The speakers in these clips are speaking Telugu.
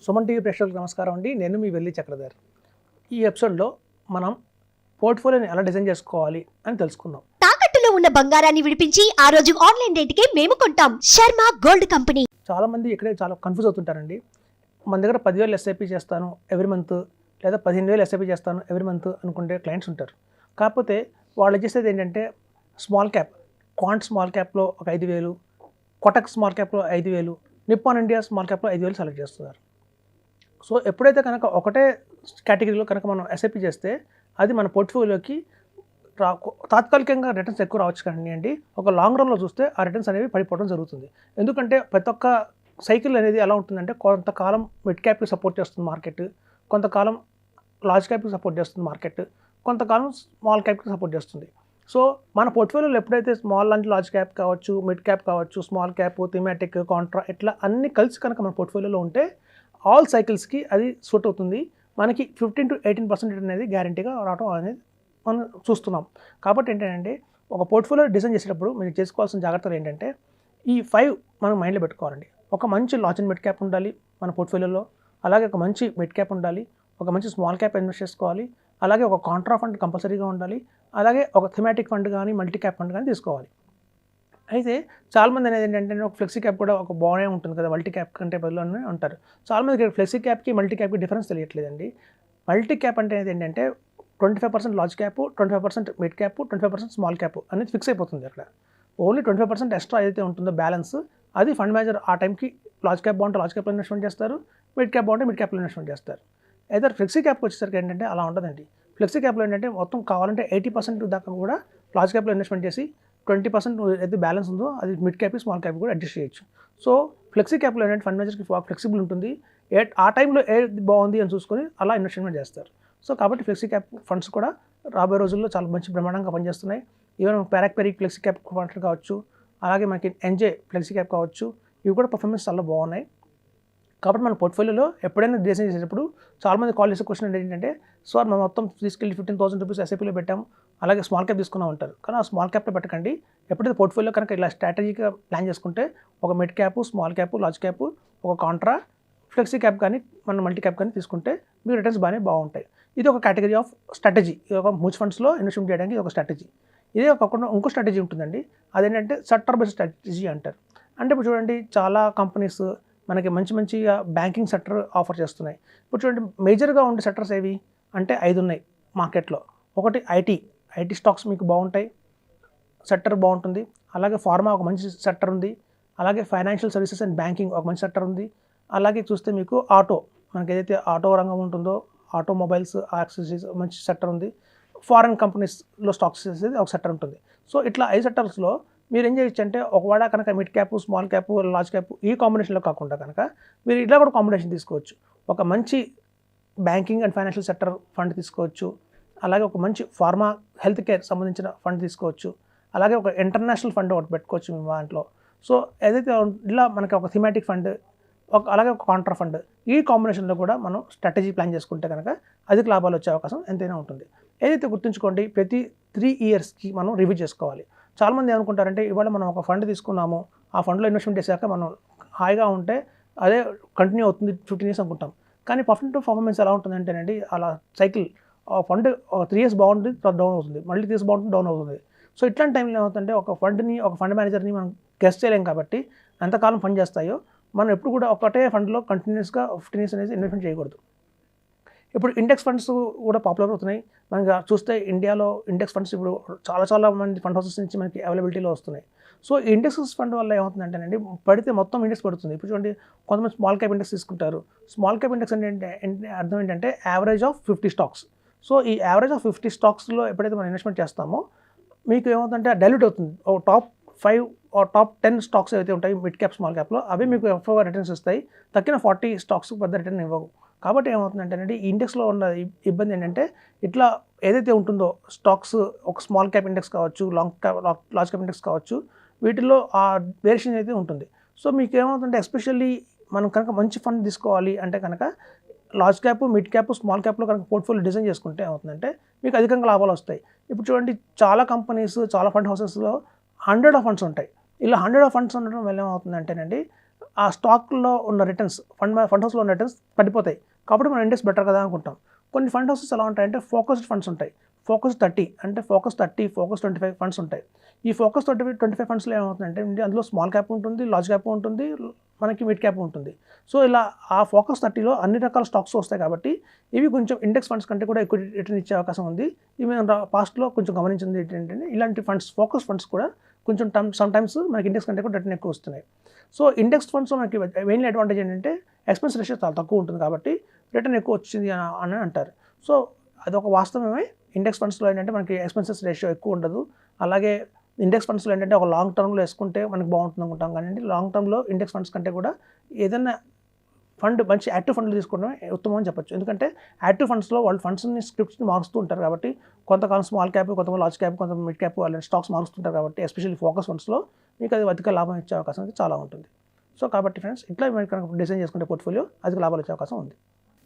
సుమన్ టీవీ ప్రేక్షకులకు నమస్కారం అండి. నేను మీ వెల్లి చక్రధర్. ఈ ఎపిసోడ్లో మనం పోర్ట్ఫోలియోని ఎలా డిజైన్ చేసుకోవాలి అని తెలుసుకుందాం. తాకట్టులో ఉన్న బంగారాన్ని విడిపించి ఆ రోజు ఆన్లైన్ రేటుకే మేము కొంటాం. Sharma gold company. చాలా మంది ఇక్కడే చాలా కన్ఫ్యూజ్ అవుతుంటారండి. మన దగ్గర 10,000 ఎస్ఐపి చేస్తాను ఎవ్రీ మంత్, లేదా 15,000 ఎస్ఐపి చేస్తాను ఎవ్రీ మంత్ అనుకుంటే క్లయింట్స్ ఉంటారు. కాకపోతే వాళ్ళు చేసేది ఏంటంటే స్మాల్ క్యాప్, క్వాంట్ స్మాల్ క్యాప్లో ఒక 5,000, కొటక్ స్మాల్ క్యాప్లో 5,000, నిప్పాన్ ఇండియా స్మాల్ క్యాప్లో 5,000 సెలెక్ట్ చేస్తున్నారు. సో ఎప్పుడైతే కనుక ఒకటే కేటగిరీలో కనుక మనం ఎస్ఐపి చేస్తే అది మన పోర్ట్ఫోలియోకి తాత్కాలికంగా రిటర్న్స్ ఎక్కువ రావచ్చు కానీ ఒక లాంగ్ రన్లో చూస్తే ఆ రిటర్న్స్ అనేవి పడిపోవడం జరుగుతుంది. ఎందుకంటే ప్రతి ఒక్క సైకిల్ అనేది ఎలా ఉంటుందంటే కొంతకాలం మిడ్ క్యాప్కి సపోర్ట్ చేస్తుంది మార్కెట్, కొంతకాలం లార్జ్ క్యాప్కి సపోర్ట్ చేస్తుంది మార్కెట్, కొంతకాలం స్మాల్ క్యాప్కి సపోర్ట్ చేస్తుంది. సో మన పోర్ట్ఫోలియోలో ఎప్పుడైతే స్మాల్ లాంటి లార్జ్ క్యాప్ కావచ్చు, మిడ్ క్యాప్ కావచ్చు, స్మాల్ క్యాప్, థీమాటిక్, కాంట్రా ఇట్లా అన్ని కలిసి కనుక మన పోర్ట్ఫోలియోలో ఉంటే ఆల్ సైకిల్స్కి అది సూట్ అవుతుంది. మనకి 15 to 18% అనేది గ్యారంటీగా రావడం అనేది మనం చూస్తున్నాం. కాబట్టి ఏంటంటే ఒక పోర్ట్ఫోలియో డిజైన్ చేసేటప్పుడు మీరు చేసుకోవాల్సిన జాగ్రత్తలు ఏంటంటే ఈ 5 మనం మైండ్లో పెట్టుకోవాలండి. ఒక మంచి లార్జ్ అండ్ మిడ్ క్యాప్ ఉండాలి మన పోర్ట్ఫోలియోలో, అలాగే ఒక మంచి మిడ్ క్యాప్ ఉండాలి, ఒక మంచి స్మాల్ క్యాప్ ఇన్వెస్ట్ చేసుకోవాలి, అలాగే ఒక కాంట్రా ఫండ్ కంపల్సరీగా ఉండాలి, అలాగే ఒక థీమాటిక్ ఫండ్ కానీ మల్టీ క్యాప్ ఫండ్ కానీ తీసుకోవాలి. అయితే చాలామంది అనేది ఏంటంటే ఒక ఫ్లెక్సీ క్యాప్ కూడా ఒక బాగానే ఉంటుంది కదా, మల్టీ క్యాప్ కంటే బదులునే అంటారు. చాలామంది ఫ్లెక్సీ క్యాప్కి మల్టీ క్యాప్కి డిఫరెన్స్ తెలియట్లేదండి. మల్టీ క్యాప్ అంటే ఏంటంటే 25% large cap, 25% mid cap, 25% small cap అనేది ఫిక్స్ అయిపోతుంది. అక్కడ ఓన్లీ 25% ఎక్స్ట్రా ఏదైతే ఉంటుందో బ్యాలెన్స్ అది ఫండ్ మేనేజర్ ఆ టైంకి లార్జ్ క్యాప్ బాగుంటే లార్జ్ క్యాప్లో ఇన్వెస్ట్మెంట్ చేస్తారు, మిడ్ క్యాప్ బాగుంటే మిడ్ క్యాప్లో ఇన్వెస్ట్మెంట్ చేస్తారు. అయితే ఫ్లెక్సీ క్యాప్కి వచ్చేసరికి ఏంటంటే అలా ఉంటుందండి. ఫ్లెక్సీ క్యాప్లో ఏంటంటే మొత్తం కావాలంటే 80% దాకా కూడా లార్జ్ క్యాప్లో ఇన్వెస్ట్మెంట్ చేసి 20% ఏదైతే బ్యాలెన్స్ ఉందో అది మిడ్ క్యాప్, స్మాల్ క్యాప్ కూడా అడ్జస్ట్ చేయొచ్చు. సో ఫ్లెక్సీ క్యాప్లో ఏంటంటే ఫండ్ మేనేజర్కి ఫ్లెక్సిబుల్ ఉంటుంది. ఆ టైంలో ఏది బాగుంది అని చూసుకొని అలా ఇన్వెస్ట్మెంట్ చేస్తారు. సో కాబట్టి ఫ్లెక్సీ క్యాప్ ఫండ్స్ కూడా రాబోయే రోజుల్లో చాలా మంచి బ్రహ్మాండంగా పనిచేస్తున్నాయి. ఈవెన్ పెరిక్ ఫ్లెక్సీ క్యాప్ ఫండ్స్ కావచ్చు, అలాగే మనకి ఎన్జే ఫ్లెక్సీ క్యాప్ కావచ్చు, ఇవి కూడా పర్ఫార్మెన్స్ చాలా బాగున్నాయి. కాబట్టి మన పోర్ట్ఫోలియోలో ఎప్పుడైనా డిజైన్ చేసేటప్పుడు చాలామంది కాల్ చేసే క్వశ్చన్ ఏంటంటే సార్ మనం మొత్తం తీసుకెళ్ళి 15,000 రూపీస్ ఎస్ఐపీలో పెట్టాము, అలాగే స్మాల్ క్యాప్ తీసుకున్నాం అంటారు. కానీ ఆ స్మాల్ క్యాప్లో పెట్టకండి. ఎప్పుడైతే పోర్ట్ఫోలియో కనుక ఇలా స్ట్రాటజీగా ప్లాన్ చేసుకుంటే ఒక mid cap, small cap, large cap, ఒక కాంట్రా, ఫ్లెక్సీ క్యాప్ కానీ మన మల్టీ క్యాప్ కానీ తీసుకుంటే మీ రిటర్న్స్ బాగుంటాయి. ఇది ఒక కేటగిరీ ఆఫ్ స్ట్రాటజీ. ఇది ఒక మ్యూచువల్ ఫండ్స్లో ఇన్వెస్ట్మెంట్ చేయడానికి ఇది ఒక స్ట్రాటజీ. ఇదే కాకుండా ఇంకో స్ట్రాటజీ ఉంటుందండి, అదేంటంటే సెక్టర్ బేస్డ్ స్ట్రాటజీ అంటారు. అంటే ఇప్పుడు చూడండి చాలా కంపెనీస్ మనకి మంచిగా బ్యాంకింగ్ సెక్టర్ ఆఫర్ చేస్తున్నాయి. ఇప్పుడు చూడండి మేజర్గా ఉండే సెక్టర్స్ ఏవి అంటే 5 ఉన్నాయి మార్కెట్లో. ఒకటి ఐటీ స్టాక్స్ మీకు బాగుంటాయి, సెక్టర్ బాగుంటుంది. అలాగే ఫార్మా ఒక మంచి సెక్టర్ ఉంది, అలాగే ఫైనాన్షియల్ సర్వీసెస్ అండ్ బ్యాంకింగ్ ఒక మంచి సెక్టర్ ఉంది. అలాగే చూస్తే మీకు ఆటో, మనకి ఏదైతే ఆటో రంగం ఉంటుందో ఆటోమొబైల్స్, యాక్సెసరీస్ మంచి సెక్టర్ ఉంది. ఫారెన్ కంపెనీస్లో స్టాక్స్ చేసేది ఒక సెక్టర్ ఉంటుంది. సో ఇట్లా 5 సెక్టర్స్లో మీరు ఏం చేయొచ్చు అంటే ఒకవేళ కనుక mid cap, small cap, large cap ఈ కాంబినేషన్లో కాకుండా కనుక మీరు ఇట్లా కూడా కాంబినేషన్ తీసుకోవచ్చు. ఒక మంచి banking and financial sector fund తీసుకోవచ్చు, అలాగే ఒక మంచి ఫార్మా హెల్త్ కేర్ సంబంధించిన ఫండ్ తీసుకోవచ్చు, అలాగే ఒక ఇంటర్నేషనల్ ఫండ్ ఒకటి పెట్టుకోవచ్చు మీ దాంట్లో. సో ఏదైతే ఇలా మనకి ఒక థీమాటిక్ ఫండ్, అలాగే ఒక కాంట్రా ఫండ్, ఈ కాంబినేషన్లో కూడా మనం స్ట్రాటజీ ప్లాన్ చేసుకుంటే కనుక అధిక లాభాలు వచ్చే అవకాశం ఎంతైనా ఉంటుంది. ఏదైతే గుర్తుంచుకోండి, ప్రతి 3 ఇయర్స్కి మనం రివ్యూ చేసుకోవాలి. చాలామంది ఏమనుకుంటారంటే ఇవాళ మనం ఒక ఫండ్ తీసుకున్నాము, ఆ ఫండ్లో ఇన్వెస్ట్మెంట్ చేశాక మనం హాయిగా ఉంటే అదే కంటిన్యూ అవుతుంది 15 ఇయర్స్ అనుకుంటాం. కానీ పర్ఫార్మెన్స్ ఎలా ఉంటుందంటేనండి అలా సైకిల్ ఫండ్ 3 ఇయర్స్ బాగుంటుంది, డౌన్ అవుతుంది, మళ్ళీ 3 ఇయర్స్ బాగుంటుంది, డౌన్ అవుతుంది. సో ఇట్లాంటి టైంలో ఏమవుతుందంటే ఒక ఫండ్ మేనేజర్ని మనం గెస్ చేయలేం. కాబట్టి ఎంతకాలం ఫండ్ చేస్తాయో మనం ఎప్పుడు కూడా ఒకటే ఫండ్లో కంటిన్యూస్గా 15 ఇయర్స్ అనేది ఇన్వెస్ట్మెంట్ చేయకూడదు. ఇప్పుడు ఇండెక్స్ ఫండ్స్ కూడా పాపులర్ అవుతున్నాయి. మనకి చూస్తే ఇండియాలో ఇండెక్స్ ఫండ్స్ ఇప్పుడు చాలా మంది ఫండ్ హౌసెస్ నుంచి మనకి అవైలబిలిటీలో వస్తున్నాయి. సో ఈ ఇండెక్స్ ఫండ్ వల్ల ఏమవుతుందంటేనండి పడితే మొత్తం ఇండెక్స్ పడుతుంది. ఇప్పుడు చూడండి కొంతమంది స్మాల్ క్యాప్ ఇండెక్స్ తీసుకుంటారు. స్మాల్ క్యాప్ ఇండెక్స్ అంటే అర్థం ఏంటంటే యావరేజ్ ఆఫ్ 50 స్టాక్స్. సో ఈ యావరేజ్ ఆఫ్ 50 స్టాక్స్లో ఎప్పుడైతే మనం ఇన్వెస్ట్మెంట్ చేస్తామో మీకు ఏమవుతుందంటే డైల్యూట్ అవుతుంది. టాప్ 5 టాప్ 10 స్టాక్స్ ఏవైతే ఉంటాయి మిడ్ క్యాప్, స్మాల్ క్యాప్లో అవి మీకు ఎక్కువ రిటర్న్స్ ఇస్తాయి. తక్కిన 40 స్టాక్స్ పెద్ద రిటర్న్ ఇవ్వవు. కాబట్టి ఏమవుతుందంటే ఈ ఇండెక్స్లో ఉన్న ఇబ్బంది ఏంటంటే ఇట్లా ఏదైతే ఉంటుందో స్టాక్స్ ఒక స్మాల్ క్యాప్ ఇండెక్స్ కావచ్చు, లార్జ్ క్యాప్ ఇండెక్స్ కావచ్చు, వీటిల్లో ఆ వేరియేషన్ అయితే ఉంటుంది. సో మీకు ఏమవుతుందంటే ఎస్పెషల్లీ మనం కనుక మంచి ఫండ్ తీసుకోవాలి అంటే కనుక large cap, mid cap, small క్యాప్లో కనుక పోర్ట్ఫోలియో డిజైన్ చేసుకుంటే ఏమవుతుందంటే మీకు అధికంగా లాభాలు వస్తాయి. ఇప్పుడు చూడండి చాలా కంపెనీస్, చాలా ఫండ్ హౌసెస్లో 100 ఆఫ్ ఫండ్స్ ఉంటాయి. ఇలా 100 ఆఫ్ ఫండ్స్ ఉండడం వల్ల ఏమవుతుందంటేనండి ఆ స్టాక్లో ఉన్న రిటర్న్స్ ఫండ్ హౌస్లో ఉన్న రిటర్న్స్ పడిపోతాయి, కాబట్టి మన ఇండెక్స్ బెటర్ కదా అనుకుంటాం. కొన్ని ఫండ్ హౌసెస్ ఎలా ఉంటాయంటే ఫోకస్డ్ ఫండ్స్ ఉంటాయి. ఫోకస్ 30 అంటే ఫోకస్ 30, ఫోకస్ 25 ఫండ్స్ ఉంటాయి. ఈ ఫోకస్ 25 ఫండ్స్లో ఏమవుతుందంటే అందులో స్మాల్ క్యాప్ ఉంటుంది, లార్జ్ క్యాప్ ఉంటుంది, మనకి మిడ్ క్యాప్ ఉంటుంది. సో ఇలా ఆ ఫోకస్ 30లో అన్ని రకాల స్టాక్స్ వస్తాయి కాబట్టి ఇవి కొంచెం ఇండెక్స్ ఫండ్స్ కంటే కూడా ఎక్కువ రిటర్న్ ఇచ్చే అవకాశం ఉంది. ఇవి పాస్ట్లో కొంచెం గమనించింది ఏంటంటే ఇలాంటి ఫండ్స్ ఫోకస్ ఫండ్స్ కూడా కొంచెం సమ్టైమ్స్ మనకి ఇండెక్స్ కంటే కూడా రిటర్న్ ఎక్కువ వస్తున్నాయి. సో ఇండెక్స్ ఫండ్స్ మనకి మెయిన్లీ అడ్వాంటేజ్ ఏంటంటే ఎక్స్పెన్స్ రేషియో చాలా తక్కువ ఉంటుంది కాబట్టి రిటర్న్ ఎక్కువ వచ్చింది అని అంటారు. సో అదొక వాస్తవమే. ఇండెక్స్ ఫండ్స్లో ఏంటంటే మనకి ఎక్స్పెన్సెస్ రేషియో ఎక్కువ ఉండదు. అలాగే ఇండెక్స్ ఫండ్స్లో ఏంటంటే ఒక లాంగ్ టర్మ్లో వేసుకుంటే మనకి బాగుంటుంది అనుకుంటాం, కానీ లాంగ్ టర్మ్లో ఇండెక్స్ ఫండ్స్ కంటే కూడా ఏదైనా ఫండ్ మంచి యాక్టివ్ ఫండ్లు తీసుకోవడం ఉత్తమం అని చెప్పొచ్చు. ఎందుకంటే యాక్టివ్ ఫండ్స్లో వాళ్ళు ఫండ్స్ని స్క్రిప్ట్స్ని మారుస్తూ ఉంటారు కాబట్టి కొంతకాలం స్మాల్ క్యాప్, కొంతమంది లార్జ్ క్యాప్, కొంత మిడ్ క్యాప్ వాళ్ళ స్టాక్స్ మారుస్తుంటారు కాబట్టి ఎస్పెషల్లీ ఫోకస్ ఫండ్స్లో మీకు అది అధిక లాభం ఇచ్చే అవకాశం అయితే చాలా ఉంటుంది. సో కాబట్టి ఫ్రెండ్స్ ఇట్లా మీరు కనుక డిజైన్ చేసుకుంటే పోర్ట్ఫోలియో అధిక లాభాలు వచ్చే అవకాశం ఉంది.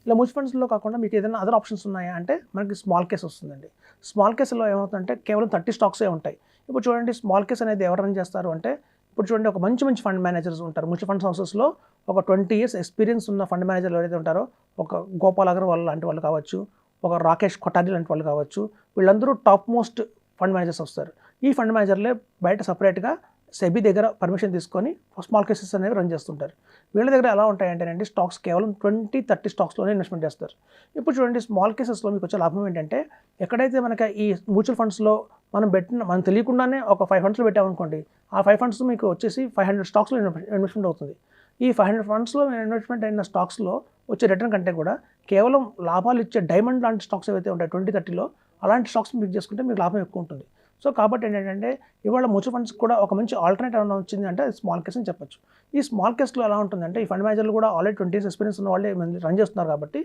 ఇలా మ్యూచువల్ ఫండ్స్లో కాకుండా మీకు ఏదైనా అదర్ ఆప్షన్స్ ఉన్నాయా అంటే మనకి స్మాల్ కేస్ వస్తుందండి. స్మాల్ కేసులో ఏమవుతుందంటే కేవలం 30 స్టాక్సే ఉంటాయి. ఇప్పుడు చూడండి స్మాల్ కేస్ అనేది ఎవరు రన్ చేస్తారు అంటే ఇప్పుడు చూడండి ఒక మంచి ఫండ్ మేనేజర్స్ ఉంటారు. మ్యూచువల్ ఫండ్స్ హౌసెస్లో ఒక 20 years ఎక్స్పీరియన్స్ ఉన్న ఫండ్ మేనేజర్లు ఎవరైతే ఉంటారో ఒక గోపాల్ అగర్వాల్ లాంటి వాళ్ళు కావచ్చు, ఒక రాకేష్ కొఠారి లాంటి వాళ్ళు కావచ్చు, వీళ్ళందరూ టాప్ మోస్ట్ ఫండ్ మేనేజర్స్ వస్తారు. ఈ ఫండ్ మేనేజర్లే బయట సపరేట్గా సెబీ దగ్గర పర్మిషన్ తీసుకొని స్మాల్ కేసెస్ అనేవి రన్ చేస్తుంటారు. వీళ్ళ దగ్గర ఎలా ఉంటాయంటేనండి స్టాక్స్ కేవలం 20-30 స్టాక్స్లోనే ఇన్వెస్ట్మెంట్ చేస్తారు. ఇప్పుడు చూడండి స్మాల్ కేసెస్లో మీకు వచ్చే లాభం ఏంటంటే ఎక్కడైతే మనకి ఈ మ్యూచువల్ ఫండ్స్లో మనం తెలియకుండానే ఒక 5 ఫండ్స్లో పెట్టామనుకోండి, ఆ 5 ఫండ్స్ మీకు వచ్చేసి 500 స్టాక్స్లో ఇన్వెస్ట్మెంట్ అవుతుంది. ఈ 500 ఫండ్స్లో ఇన్వెస్ట్మెంట్ అయిన స్టాక్స్లో వచ్చే రిటర్న్ కంటే కూడా కేవలం లాభాలు ఇచ్చే డైమండ్ లాంటి స్టాక్స్ ఏవైతే ఉంటాయి 20-30లో అలాంటి స్టాక్స్ పిక్ చేసుకుంటే మీకు లాభం ఎక్కువ ఉంటుంది. సో కాబట్టి ఏంటంటే ఇవాళ మ్యూచువల్ ఫండ్స్ కూడా ఒక మంచి ఆల్టర్నేటివ్ ఏమైనా వచ్చింది అంటే అది స్మాల్ కేస్ అని చెప్పొచ్చు. ఈ స్మాల్ కేస్లో ఎలా ఉంటుందంటే ఈ ఫండ్ మేనేజర్లు కూడా ఆల్రెడీ 20 years ఎక్స్పీరియన్స్ ఉన్న వాళ్ళే రన్ చేస్తున్నారు కాబట్టి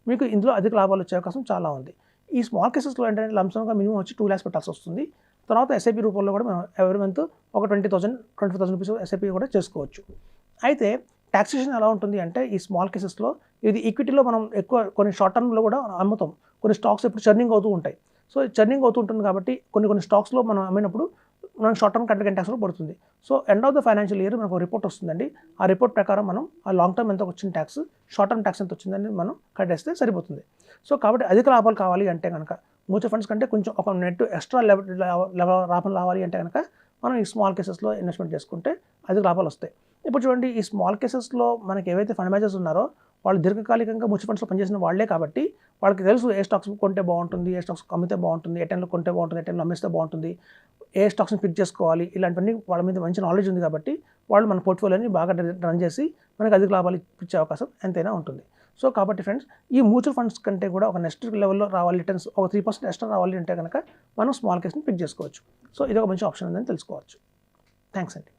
మీకు ఇందులో అధిక లాభాలు వచ్చే అవకాశం చాలా ఉంది. ఈ స్మాల్ కేసెస్లో ఏంటంటే లంసంగా మినిమం వచ్చి 2 lakhs పెట్టాల్సి వస్తుంది. తర్వాత ఎస్ఐపి రూపంలో కూడా మనం ఎవరి మంత్ ఒక 20,000-25,000 రూపీస్ ఎస్ఐపి కూడా చేసుకోవచ్చు. అయితే ట్యాక్సేషన్ ఎలా ఉంటుంది అంటే ఈ స్మాల్ కేసెస్లో ఇది ఈక్విటీలో మనం ఎక్కువ కొన్ని షార్ట్ టర్మ్లో కూడా అమ్ముతాం. కొన్ని స్టాక్స్ ఇప్పుడు చర్నింగ్ అవుతూ ఉంటాయి. సో చర్నింగ్ అవుతుంటుంది కాబట్టి కొన్ని స్టాక్స్లో మనం అమ్మినప్పుడు మనకు షార్ట్ టర్మ్ కంటే ట్యాక్స్లో పడుతుంది. So end of the financial year మనకు రిపోర్ట్ వస్తుందండి. ఆ రిపోర్ట్ ప్రకారం మనం ఆ లాంగ్ టర్మ్ ఎంత వచ్చిన ట్యాక్స్, షార్ట్ టర్మ్ ట్యాక్స్ ఎంత వచ్చిందని మనం కట్టేస్తే సరిపోతుంది. సో కాబట్టి అధిక లాభాలు కావాలి అంటే కనుక మ్యూచువల్ ఫండ్స్ కంటే కొంచెం ఒక నెట్ ఎక్స్ట్రా లాభం రావాలి అంటే కనుక మనం ఈ స్మాల్ కేసెస్లో ఇన్వెస్ట్మెంట్ చేసుకుంటే అధిక లాభాలు వస్తాయి. ఇప్పుడు చూడండి ఈ స్మాల్ కేసెస్లో మనకి ఏవైతే ఫండ్ మేనేజర్స్ ఉన్నారో వాళ్ళు దీర్ఘకాలికంగా మ్యూచువల్ ఫండ్స్లో పనిచేసిన వాళ్ళే కాబట్టి వాళ్ళకి తెలుసు ఏ స్టాక్స్ కొంటే బాగుంటుంది, ఏ స్టాక్స్ అమ్మితే బాగుంటుంది, ఏ టైంలో కొంటే బాగుంటుంది, ఏ టైంలో అమ్మిస్తే బాగుంటుంది, ఏ స్టాక్స్ని పిక్ చేసుకోవాలి, ఇలాంటివన్నీ వాళ్ళ మీద మంచి నాలెడ్జ్ ఉంది కాబట్టి వాళ్ళు మన పోర్ట్ఫోలియోని బాగా రన్ చేసి మనకి అధిక లాభాలు ఇచ్చే అవకాశం ఎంతైనా ఉంటుంది. సో కాబట్టి ఫ్రెండ్స్ ఈ మ్యూచువల్ ఫండ్స్ కంటే కూడా ఒక నెక్స్ట్ లెవెల్లో రావాలి రిటర్న్స్ ఒక 3% ఎక్స్ట్రా రావాలి అంటే కనుక మనం స్మాల్ కేస్ని పిక్ చేసుకోవచ్చు. సో ఇది ఒక మంచి ఆప్షన్ ఉందని తెలుసుకోవచ్చు. థ్యాంక్స్ అండి.